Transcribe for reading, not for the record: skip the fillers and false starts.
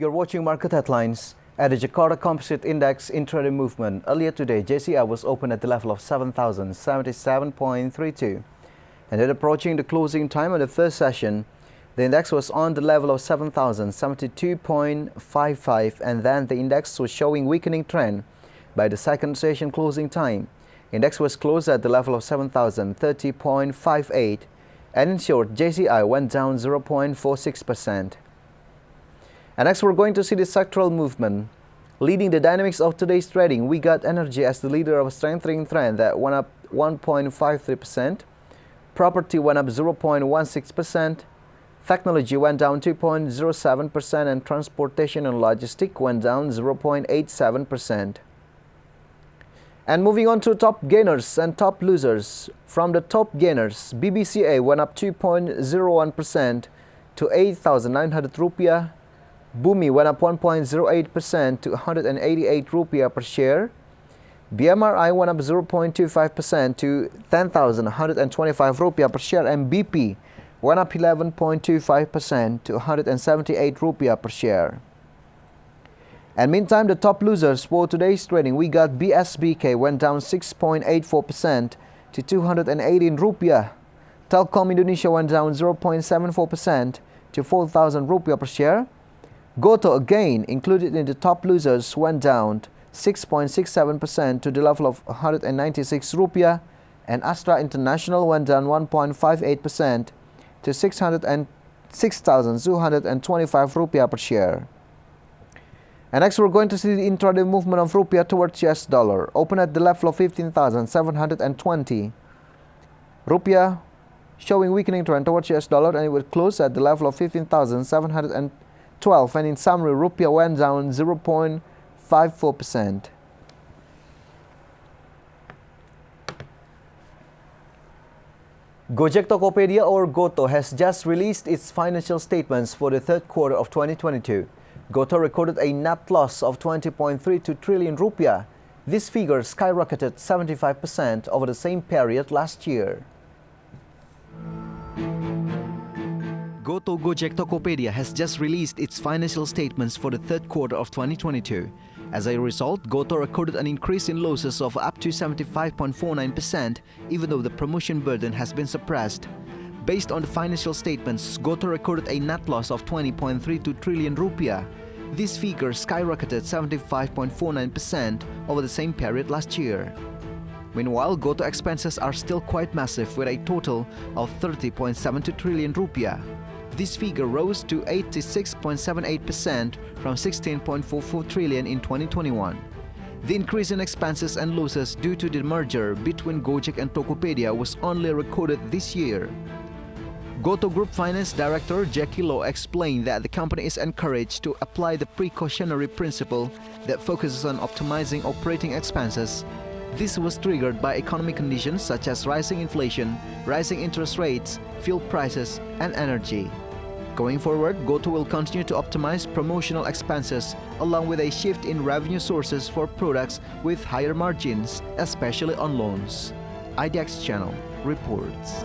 You're watching Market Headlines. At the Jakarta Composite Index intraday movement, earlier today, JCI was open at the level of 7,077.32. And then approaching the closing time of the first session, the index was on the level of 7,072.55, and then the index was showing weakening trend by the second session closing time. Index was closed at the level of 7,030.58, and in short, JCI went down 0.46%. And next, we're going to see the sectoral movement. Leading the dynamics of today's trading, we got energy as the leader of a strengthening trend that went up 1.53%. Property went up 0.16%. Technology went down 2.07%, and transportation and logistics went down 0.87%. And moving on to top gainers and top losers. From the top gainers, BBCA went up 2.01% to 8,900 rupiah. Bumi went up 1.08% to 188 rupiah per share. BMRI went up 0.25% to 10,125 rupiah per share, and BP went up 11.25% to 178 rupiah per share. And meantime, the top losers for today's trading, we got BSBK went down 6.84% to 218 rupiah. Telkom Indonesia went down 0.74% to 4,000 rupiah per share. Gotoh, again included in the top losers, went down 6.67% to the level of 196 rupiah, and Astra International went down 1.58% to 6,225 rupiah per share. And next, we're going to see the intraday movement of rupiah towards US dollar. Open at the level of 15,720. Rupiah showing weakening trend towards US dollar, and it will close at the level of 15,712. And in summary, rupiah went down 0.54%. Gojek Tokopedia, or Gotoh, has just released its financial statements for the third quarter of 2022. Gotoh recorded a net loss of 20.32 trillion rupiah. This figure skyrocketed 75% over the same period last year. Gotoh Gojek Tokopedia has just released its financial statements for the third quarter of 2022. As a result, Gotoh recorded an increase in losses of up to 75.49%, even though the promotion burden has been suppressed. Based on the financial statements, Gotoh recorded a net loss of 20.32 trillion rupiah. This figure skyrocketed 75.49% over the same period last year. Meanwhile, Gotoh expenses are still quite massive, with a total of 30.72 trillion rupiah. This figure rose to 86.78% from 16.44 trillion in 2021. The increase in expenses and losses due to the merger between Gojek and Tokopedia was only recorded this year. Gotoh Group Finance Director Jacky Loh explained that the company is encouraged to apply the precautionary principle that focuses on optimizing operating expenses. This was triggered by economic conditions such as rising inflation, rising interest rates, fuel prices, and energy. Going forward, Gotoh will continue to optimize promotional expenses along with a shift in revenue sources for products with higher margins, especially on loans. IDX Channel reports.